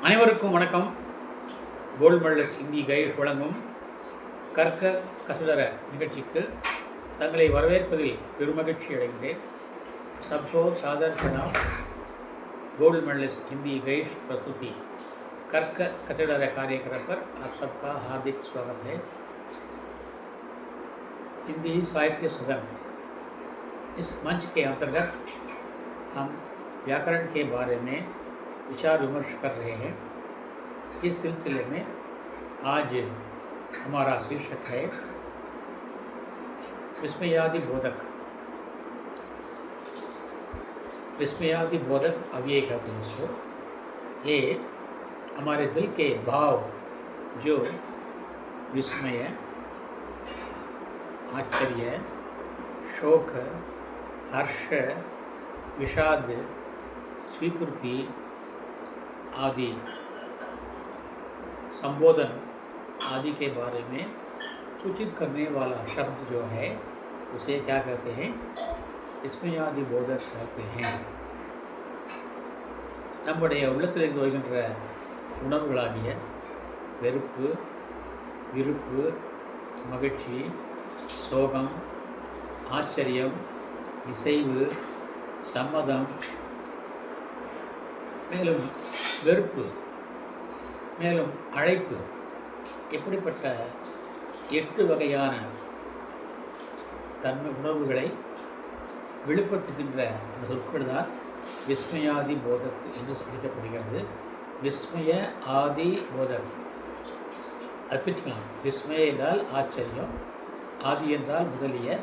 அனைவருக்கும் வணக்கம். Gold medallist Hindi guide வழங்கும் கற்க கசடர நிகழ்ச்சிக்கு தங்களை வரவேற்பதில் பெருமகிழ்ச்சி அடைகிறேன். सबको सादर प्रणाम. गोल्ड मेडलिस्ट हिंदी गाइड प्रस्तुति कर्क कचड़र कार्यक्रम पर आप सबका हार्दिक स्वागत है. हिंदी साहित्य सदन इस मंच के अंतर्गत हम व्याकरण के बारे में विचार विमर्श कर रहे हैं. इस सिलसिले में आज हमारा शीर्षक है विस्मयादि बोधक. विस्मयादि बोधक अव्यय का पुरुषो. ये हमारे दिल के भाव जो विस्मय, आश्चर्य, शोक, हर्ष, विषाद, स्वीकृति आदि संबोधन आदि के बारे में सूचित करने वाला शब्द जो है उसे क्या कहते हैं? விஸ்மயாதி போதக் कहते हैं. நம்முடைய உள்ளத்தில் வருகின்ற உணர்வுகளாகிய வெறுப்பு, விருப்பு, மகிழ்ச்சி, சோகம், ஆச்சரியம், இசைவு, சம்மதம், மேலும் வெறுப்பு, மேலும் அழைப்பு, இப்படிப்பட்ட 8 வகையான தன்மை உணர்வுகளை வெளிப்படுத்துகின்ற அந்த சொற்கள் தான் விஸ்மயாதி போதக் என்று அழைக்கப்படுகிறது. விஸ்மய ஆதி போதக் அர்ப்பிச்சுக்கலாம். விஸ்மய என்றால் ஆச்சரியம், ஆதி என்றால் முதலிய,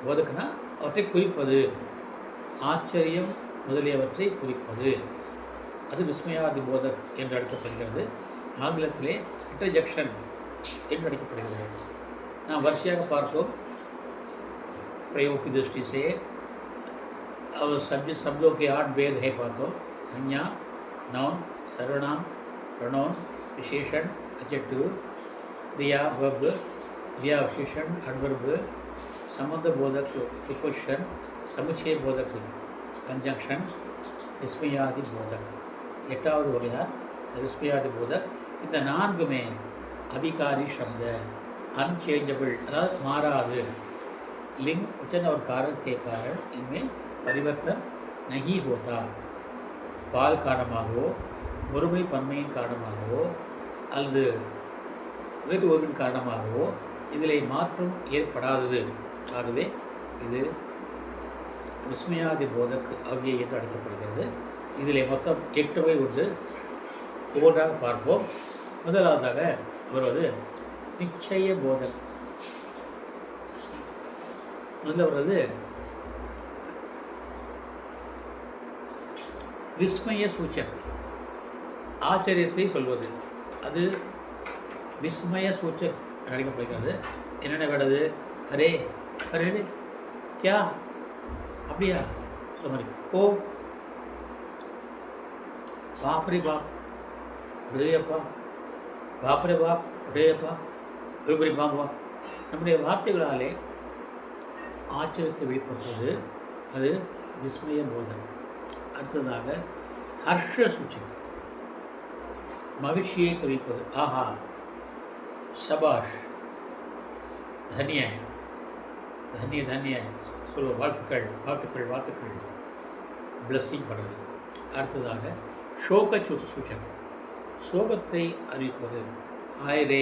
போதக்னா அவற்றை குறிப்பது, ஆச்சரியம் முதலியவற்றை குறிப்பது, அது விஸ்மயாதி போதக் என்று அழைக்கப்படுகிறது. ஆங்கிலத்திலே இன்டர்ஜெக்ஷன் என்று அழைக்கப்படுகிறது. நாம் வரிசையாக பார்த்தோம். प्रयोग की दृष्टि से और शब्दों के 8 भेद है पातो. संज्ञा, नाउन, सर्वनाम, प्रोनाउन, विशेषण, एडजेक्टिव, क्रिया वर्ब, क्रिया विशेषण एडवर्ब, संबंध बोधक प्रीपोजिशन, समुच्चय बोधक कंजंक्शन, विस्मयादि बोधक. 8வது வகைதான் விஸ்மயாதி போதக். இந்த 4 में अभिकारी शब्द अनचेंजेबल अर्थात माराது. लिंग, वचन और कारक के कारण इनमें परिवर्तन नहीं होता. பால் காரணமாகவோ, ஒருமை பன்மையின் காரணமாகவோ அல்லது வேறு ஒருவின் காரணமாகவோ இதில் மாற்றம் ஏற்படாதது. ஆகவே இது விஸ்மயாதி போதக் அவ்வியம் என்று அழைக்கப்படுகிறது. இதில் மொத்தம் 8 வகை உண்டு. ஒவ்வொன்றாக பார்ப்போம். முதலாவதாக வருவது நிச்சய போதக். முதல்ல வருவது விஸ்மய சூச்சக், ஆச்சரியத்தை சொல்வது. அது விஸ்மய சூச்சக் அழைக்கப்படுகிறது. என்னென்ன வருது? அரே அரே கியா, அப்படியா சொல்ல மாதிரி. ஓ, பாப்ரே பாப், உடையப்பா, பாப்ரே பாப், உடையப்பா, விரும்பரி பாம்பா. நம்முடைய வார்த்தைகளாலே ஆச்சரியத்தை வெளிப்படுத்துவது அது விஸ்மய போதக். அடுத்ததாக ஹர்ஷ சூச்சக், மகிழ்ச்சியை தெரிவிப்பது. ஆஹா, சபாஷ், தன்ய தன்ய தன்ய சொல்ல, வாழ்த்துக்கள் வாழ்த்துக்கள் வாழ்த்துக்கள், பிளஸ்ஸிங் பண்ணுறது. அடுத்ததாக சோக சூச்சக், சோகத்தை அறிவிப்பது. ஆய் ரே,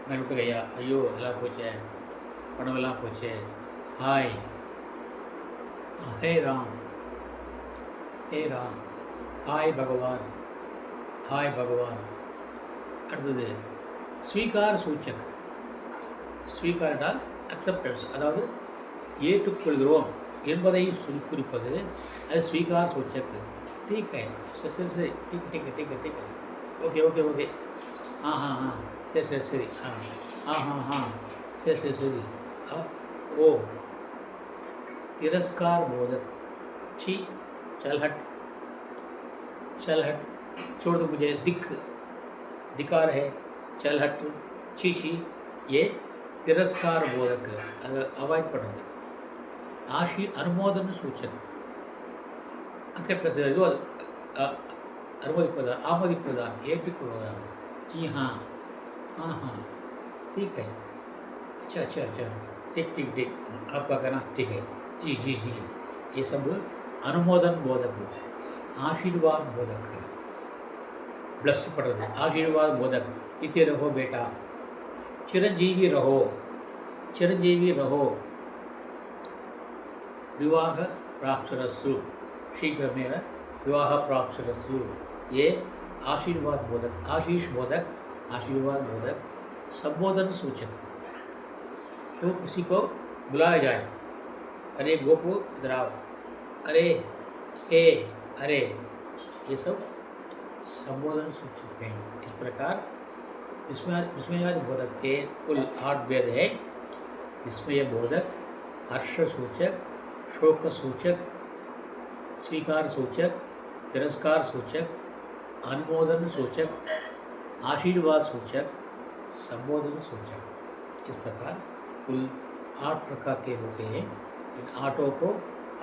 நான் விட்டு கையா, ஐயோ எல்லாம் போச்சே, பணமெல்லாம் போச்சே. हाय, हे राम, हे राम, हाय भगवान, हाय भगवान. அடுத்தது ஸ்வீகார் சூச்சக். ஸ்வீகார் என்றால் அக்செப்டன்ஸ், அதாவது ஏற்றுக்கொள்கிறோம் என்பதை குறிப்பது. அது ஸ்வீகார் சூச்சக். ठीक है, சரி சரி சரி, ठीक ठीक ठीक ठीक, ஓகே ஓகே ஓகே, हाँ हाँ हाँ, சரி சரி சரி, हाँ हाँ हाँ हाँ, சரி சரி சரி. ओ तिरस्कार बोधक. छी, चल हट, चल हट, छोड़ दो मुझे, दिक, धिकार है, चल हट, छी छी, ये तिरस्कार बोधक, அது அவாய்ட் பண்ணுறது. ஆஷி அனுமோதன சூச்சக், அக்செப்டன்ஸ். அனுமதிப்பதுதான், ஆமோதிப்பதுதான், ஏற்றுக்கொள்வதுதான்। जी हाँ, हाँ हाँ, ठीक है, अच्छा अच्छा अच्छा, ठीक ठीक ठीक, आपका कहना ठीक है, जी जी जी, ये सब अनुमोदन बोधक, आशीर्वाद बोधक, ब्लस पढ़ते आशीर्वाद बोधक, इति रहो बेटा, चिरंजीवी रहो, चिरंजीवी रहो, विवाह प्राप्सरस्सु, शीघ्रमेव विवाह प्राप्सरस्सु, ये आशीर्वाद बोधक, आशीष बोधक, आशीर्वाद बोधक, संबोधन सूचक। जो किसी को बुलाया जाए, अरे गोपू इधर आओ, अरे ए अरे, ये सब संबोधन सूचक हैं। इस प्रकार विस्मयादि बोधक के कुल 8 भेद है। विस्मय बोधक, हर्ष सूचक, शोक सूचक, स्वीकार सूचक, तिरस्कार सूचक, अनुमोदन सूचक, आशीर्वाद सूचक, संबोधन सूचक। इस प्रकार कुल 8 प्रकार के होते हैं। इन 8 को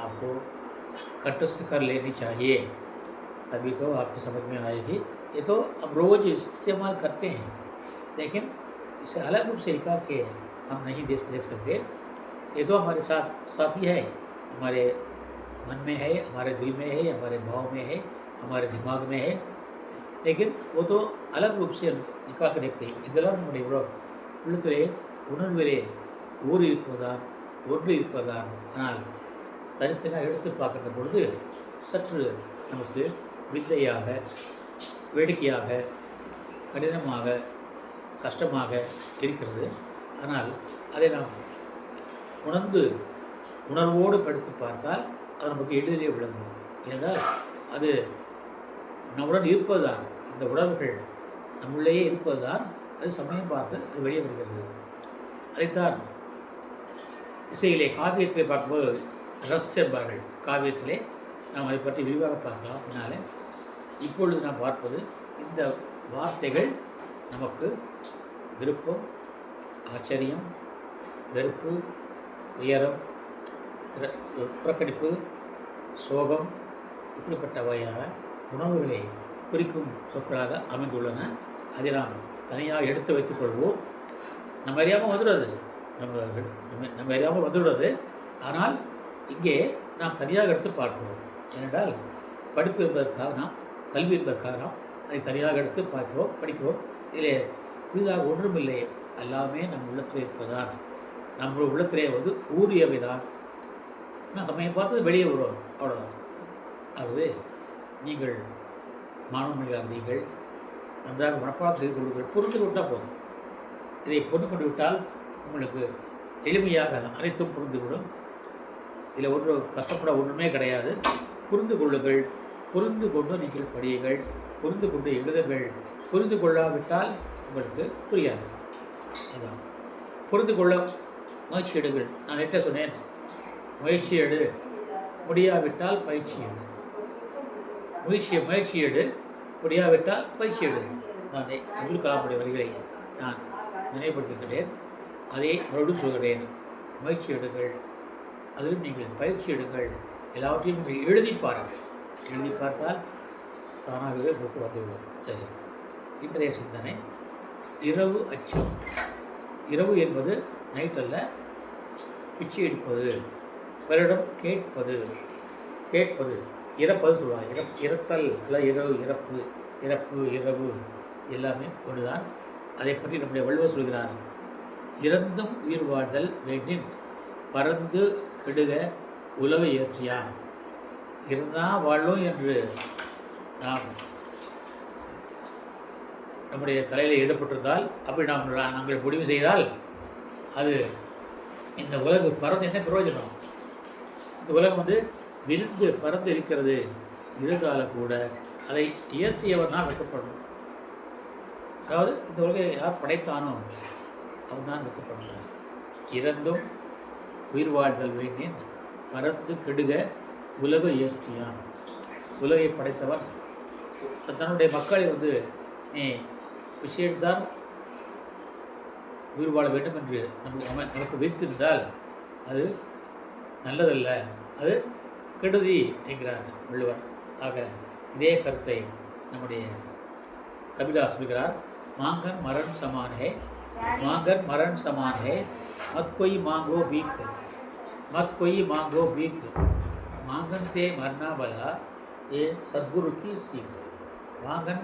आपको कंठस्थ कर लेनी चाहिए, तभी तो आपको समझ में आएगी। ये तो हम रोज़ इस्तेमाल करते हैं, लेकिन इसे अलग रूप से निकाल के हम नहीं देख सकते। ये तो हमारे साथ साथी है, हमारे मन में है, हमारे दिल में है, हमारे भाव में है, हमारे दिमाग में है, लेकिन वो तो अलग रूप से निकाल कर देखते हैं। இதெல்லாம் நம்முடைய உள்ளத்திலே உணர்விலே ஊறி இருப்பதுதான், ஒன்று இருப்பதுதான். ஆனால் தனித்தனியாக எடுத்து பார்க்கிற பொழுது சற்று நமக்கு வித்தையாக, வேடிக்கையாக, கடினமாக, கஷ்டமாக இருக்கிறது. ஆனால் அதை நாம் உணர்ந்து உணர்வோடு படித்து பார்த்தால் அது நமக்கு எளிதிலே விளங்கும். ஏனென்றால் அது நம்முடன் இருப்பதுதான், இந்த உணர்வுகள் நம்முள்ளேயே இருப்பதுதான். அது சமயம் பார்த்து அது வெளியே வருகிறது. அதைத்தான் இசையிலே, காவியத்திலே பார்க்கும்போது ரஸ் என்பார்கள். காவியத்திலே நாம் அதை பற்றி விரிவாக பார்க்கலாம் பின்னாலே. இப்பொழுது நாம் பார்ப்பது இந்த வார்த்தைகள் நமக்கு விருப்பம், ஆச்சரியம், வெறுப்பு, உயரம், புறக்கணிப்பு, சோகம், இப்படிப்பட்ட வகையான உணவுகளை குறிக்கும் சொற்களாக அமைந்துள்ளன. அதை நாம் தனியாக எடுத்து வைத்துக்கொள்வோம். நம்ம அறியாமல் வந்துடுறது, நம்ம அறியாமல் வந்துவிடுறது. ஆனால் இங்கே நாம் தனியாக எடுத்து பார்க்கிறோம். ஏனென்றால் படிப்பு என்பதற்காக நாம், கல்வி என்பதற்காக நாம் அதை தனியாக எடுத்து பார்க்கிறோம், படிக்கிறோம். இதில் புதிதாக ஒன்றுமில்லை, எல்லாமே நம் உள்ளத்திலே இருப்பதுதான், நம்ம உள்ளத்திலே ஊறியவை தான். நான் சமயம் பார்த்து வெளியே வருவோம், அவ்வளோதான். ஆகவே நீங்கள் மாணவர்களாக நீங்கள் நன்றாக மனப்பாடம் செய்து கொள்ளுங்கள், புரிந்து கொண்டால் போதும். இதை புரிந்து கொண்டு விட்டால் உங்களுக்கு எளிமையாக அனைத்தும் புரிந்துவிடும். இதில் ஒன்று கஷ்டப்பட ஒன்றுமே கிடையாது. புரிந்து கொள்ளுங்கள், புரிந்து கொண்டு நீங்கள் படியுங்கள், புரிந்து கொண்டு எழுதுங்கள். புரிந்து கொள்ளாவிட்டால் உங்களுக்கு புரியாது. அதான் புரிந்து கொள்ள முயற்சி எடுங்கள். நான் நேற்றே சொன்னேன், முயற்சி எடு, முடியாவிட்டால் பயிற்சி எடு. முயற்சி எடு, முடியாவிட்டால் பயிற்சி எடு. நான் அப்துல் கலாமுடைய வரிகளை நான் நினைவுபடுத்துகிறேன். அதை மறுபடியும் சொல்கிறேன். முயற்சி எடுங்கள், அதிலும் நீங்கள் பயிற்சி எடுங்கள். எல்லாவற்றையும் நீங்கள் எழுதி பாருங்கள். எழுதி பார்த்தால் தானாகவே உங்களுக்கு வந்துவிடும். சரி, இன்றைய சிந்தனை இரவு அச்சம். இரவு என்பது நைட் அல்ல, பிச்சை எடுப்பது, பிறரிடம் கேட்பது, இறப்பது சொல்லுவாங்க. இறத்தல் அல்ல, இரவு, இறப்பு, இரவு எல்லாமே ஒன்றுதான். அதை பற்றி நம்முடைய வள்ளுவர் சொல்கிறார், இறந்தும் உயிர் வாழ்தல் வேண்டின் பறந்து கெடுக உலக இயற்றியான். இருந்தால் வாழும் என்று நாம் நம்முடைய தலையில் எழுதப்பட்டிருந்தால், அப்படி நாங்கள் முடிவு செய்தால், அது இந்த உலகு பறந்து என்ன பிரயோஜனம்? இந்த உலகம் விரிந்து பறந்து இருக்கிறது. இருந்தாலும் கூட அதை இயற்றியவன் தான் வைக்கப்படணும். அதாவது இந்த உலகை யார் படைத்தானோ அவன் தான் வைக்கப்படுகிறான். இறந்தும் உயிர் வாழ்தல் வேண்டின் பறந்து கெடுக உலக இயற்றியான். உலகை படைத்தவன் தன்னுடைய மக்களை நீ விஷயத்தான் உயிர் வாழ வேண்டும் என்று நமக்கு வைத்திருந்தால் அது நல்லதல்ல, அது கெடுதி என்கிறார் வள்ளுவர். ஆக இதே கருத்தை நம்முடைய कबीरदास சொல்கிறார், मांगन मरण समान है, मांगन मरण समान है, मत कोई मांगो भीख, मत कोई मांगो भीख, मांगन ते मरना भला, ये सद्गुरु की सीख। मांगन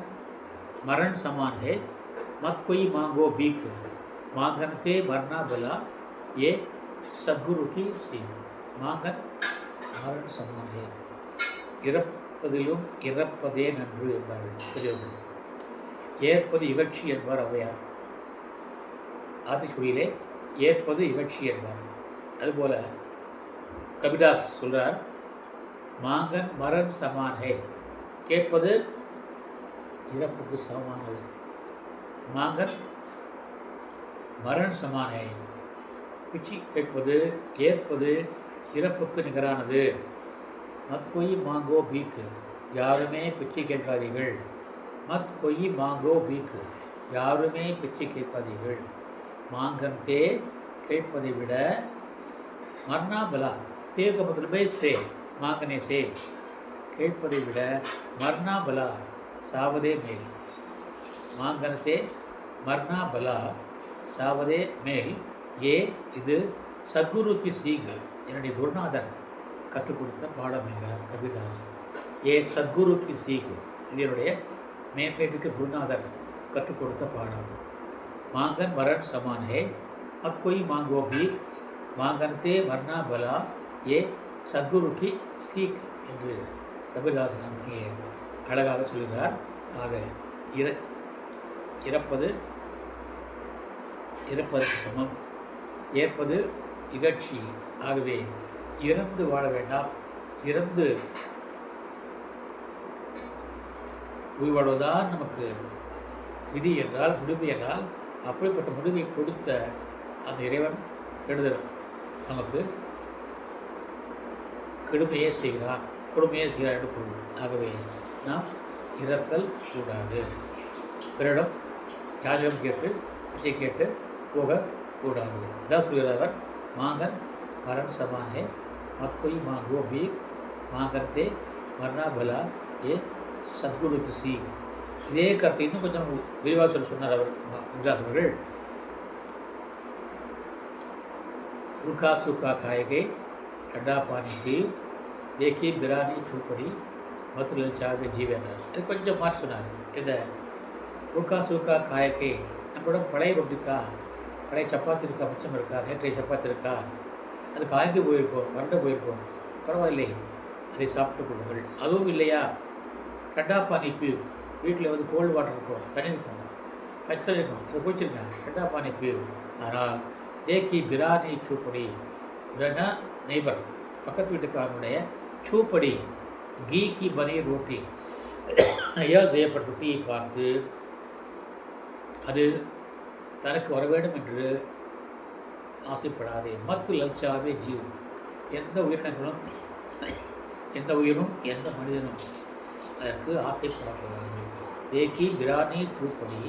मरण समान है, मत कोई मांगो भीख, मांगन ते मरना भला, ये सद्गुरु की सीख। मांगन मरण समान है, இறப்பதிலும் இறப்பதே நன்று என்பார்கள் பெரியவர்கள். ஏற்பது இகழ்ச்சி என்பார் ஔவையார். ஆத்திச்சூடியிலே ஏற்பது இகழ்ச்சி என்பார். அதுபோல் கபிதாஸ் சொல்கிறார், மாங்கன் மரண் சமான் ஹே, கேட்பது இறப்புக்கு சமமானது. மாங்கன் மரண் சமான் ஹே, பிச்சை கேட்பது ஏற்பது இறப்புக்கு நிகரானது. மத் கொய் மாங்கோ பீக்கு, யாருமே பிச்சை கேட்காதீர்கள். மத் கொய் மாங்கோ பீக்கு, யாருமே பிச்சை கேட்காதீர்கள். மாங்கன் தே, கேட்பதை விட, மர்னா பலா, தேக முதல்பே சே, மாங்கனே சே, கேட்பதை விட மர்னா பலா, சாவதே மேல். மாங்கனத்தே மர்னா பலா, சாவதே மேல். ஏ, இது சத்குருக்கு சீக், என்னுடைய குருநாதன் கற்றுக் கொடுத்த பாடம் என்கிறார் கபிதாஸ். ஏ சத்குருக்கு சீக், இது என்னுடைய மேன்மைமிக்க குருநாதர் கற்றுக் கொடுத்த பாடம். மாங்கன் மரண் சமான் ஹே, அப் கொய் மாங்கோ பீக், மாங்கன்தே மர்னா பலா, ஏ சத்குருக்கு சீக் என்று கபிதாஸ் நமக்கு அழகாக சொல்கிறார். ஆக இறப்பதற்கு சமம், ஏற்பது இகழ்ச்சி. ஆகவே இறந்து வாழ வேண்டாம், இறந்து உயிர்வாழ்வதுதான் நமக்கு விதி என்றால், முடிவு என்றால், அப்படிப்பட்ட முடிவை கொடுத்த அந்த இறைவன் கெடுதல் நமக்கு கெடுமையே செய்கிறான், கொடுமையே செய்கிறான் என்று பொருள். ஆகவே நாம் இறத்தல் கூடாது, பிறரிடம் யாஜகம் கேட்டு பிச்சை கேட்டு போகக்கூடாது. இதான் சொல்கிறார், மாங்கன் மரண் சமான் ஹே, மத் கொய் மாங்கோ பீக், மாங்கன்தே மர்னா பலா, ஏ சத்குருக்கு சீக். இதே கருத்தை இன்னும் கொஞ்சம் விரிவாக சொன்னார் அவர் கபிதாஸ் அவர்கள். रूखा सूखा खाएगे ठंडा पानी पी, देखी बिरानी चूपड़ी मत ललचावे जीवन. இது கொஞ்சம் மாற்றி சொன்னார். இந்த ரூக்கா சூக்கா காயக்கே, நம்மளோட பழைய ரொட்டி இருக்கா, பழைய சப்பாத்தி இருக்கா, மிச்சம் இருக்கா, நேற்றைய சப்பாத்தி இருக்கா, அது காய்ந்து போயிருக்கோம், வறண்டு போயிருக்கோம், பரவாயில்லை, அதை சாப்பிட்டு கொடுங்கள். அதுவும் இல்லையா, டண்டா பானி பீ, வீட்டில் வந்து கோல்டு வாட்டர் இருக்கும், தண்ணி இருக்கும், பச்சை இருக்கும், அதை குடிச்சிருக்கேன், டண்டா பானி பீ. ஆனால் தேக்கி பிரானி சூப்படி, இல்லைன்னா நெய்பர் பக்கத்து வீட்டுக்காரனுடைய சூப்படி கீக்கி பனி ரோட்டி, நெய்யால் செய்யப்பட்ட ரொட்டியை பார்த்து அது தனக்கு வர வேண்டும் என்று ஆசைப்படாதே. மத்து லல்சாவே ஜீவ், எந்த உயிரினங்களும் எந்த மனிதனும் அதற்கு ஆசைப்படக்கூடாது. தேக்கி பிரானி சூப்படி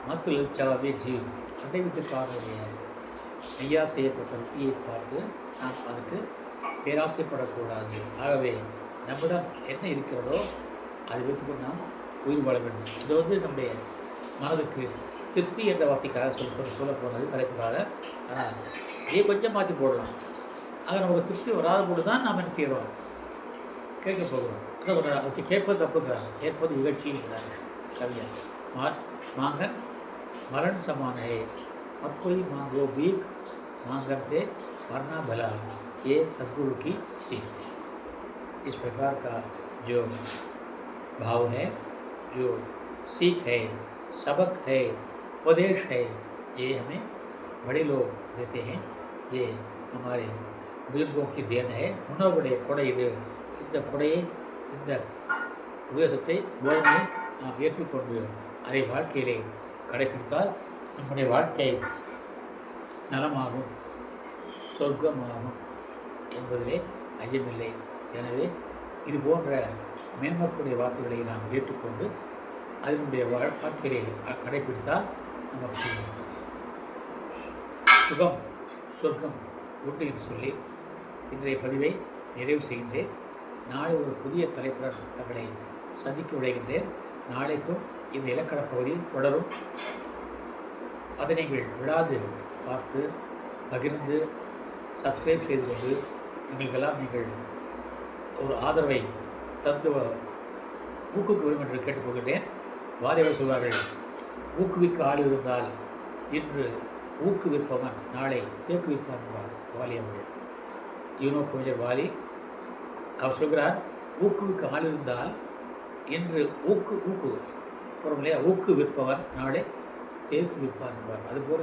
மத்து லல்சாவே ஜீவ், அண்டை வீட்டுக்காரனுடைய நெய்யா செய்யப்பட்ட ரொட்டியை பார்த்து நாம் அதுக்கு பேராசைப்படக்கூடாது. ஆகவே நம்மிடம் என்ன இருக்கிறதோ அதை வைத்துக்கொண்டு நாம் உயிர் வாழ வேண்டும். இது வந்து நம்முடைய மனதுக்கு திருப்தி என்ற வார்த்தைக்காக சொல்ல போனது தலைப்புக்காக. ஆனால் இதை கொஞ்சம் மாற்றி போடலாம். ஆக நமக்கு திருப்தி வராத போது தான் நாம் என்ன செய்கிறோம், கேட்க போகிறோம். அதுக்கு கேட்பது தப்புங்கிறாங்க, கேட்பது நிகழ்ச்சிங்கிறாங்க கவிஞர். மாங்கன் मरण समान है, अब कोई मांगो भीख, मांगते मरना भला, ये सद्गुरु की सीख. इस प्रकार का जो भाव है, जो सीख है, सबक है, उपदेश है, ये हमें बड़े लोग देते हैं. ये हमारे बुजुर्गों की देन है. उन्होंने கொடை இது, இந்த கொடையை, இந்த உபதேசத்தை போதனை நாம் ஏற்றுக்கொண்டு அதை வாழ்க்கையிலே கடைபிடித்தால் நம்முடைய வாழ்க்கை நலமாகும், சொர்க்கமாகும் என்பதிலே ஐயமில்லை. எனவே இது போன்ற மேன்மக்களுடைய வார்த்தைகளை நாம் ஏற்றுக்கொண்டு அதனுடைய வாழ்க்கையை கடைபிடித்தால் நமக்கு சுகம், சொர்க்கம் உண்டு என்று சொல்லி இன்றைய பதிவை நிறைவு செய்கின்றேன். நாளை ஒரு புதிய தலைப்புடன் தங்களை சந்திக்க விளைகின்றேன். நாளைக்கும் இந்த இலக்கண பகுதி தொடரும். அதை நீங்கள் விடாது பார்த்து பகிர்ந்து சப்ஸ்கிரைப் செய்து கொண்டு எங்களுக்கெல்லாம் நீங்கள் ஒரு ஆதரவை தந்து ஊக்குவிக்க வேண்டும் என்று கேட்டுக்கொள்கிறேன். வாலிபர் சொல்வார்கள், ஊக்குவிக்க ஆள் இருந்தால் இன்று ஊக்குவிப்பவன் நாளை தேக்குவிப்பான் என்பார் வாலி அவர்கள். யூனோ கவிஞர் வாலி அவர் சொல்கிறார், ஊக்குவிக்க ஆள் இருந்தால் இன்று ஊக்குவிப்பவன் நாளை தேக்குவிப்பான் என்பார். அதுபோல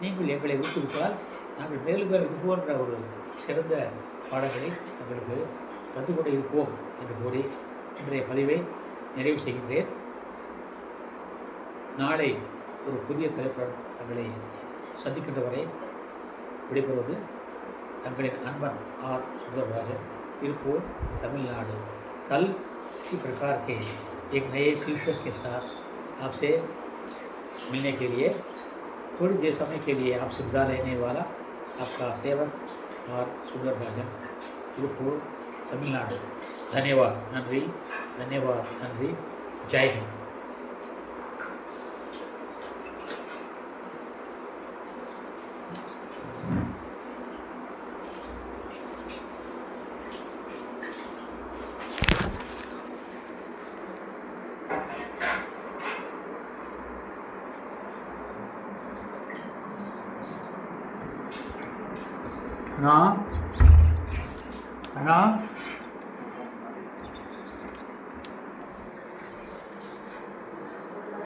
நீங்கள் எங்களை ஊக்குவித்தால் நாங்கள் மேலும் இது போன்ற ஒரு சிறந்த பாடங்களை தங்களுக்கு தந்து கொண்டு இருப்போம் என்று கூறி இன்றைய பதிவை நிறைவு செய்கின்றேன். நாளை ஒரு புதிய தலைப்புடன் தங்களை சந்திக்கின்ற வரை விடைபெறுவது தங்களின் அன்பன் ஆர் சுந்தரராஜன். இருப்போம் तमिलनाडु। कल इसी प्रकार के एक नए शीर्षक के साथ आपसे मिलने के लिए थोड़ी देर समय के लिए आपसे विदा लेने वाला आपका सेवक और सुंदरराजन, तिरुपुर, तमिलनाडु। धन्यवाद, नंदी, धन्यवाद, नंदी। जय हिंद। ना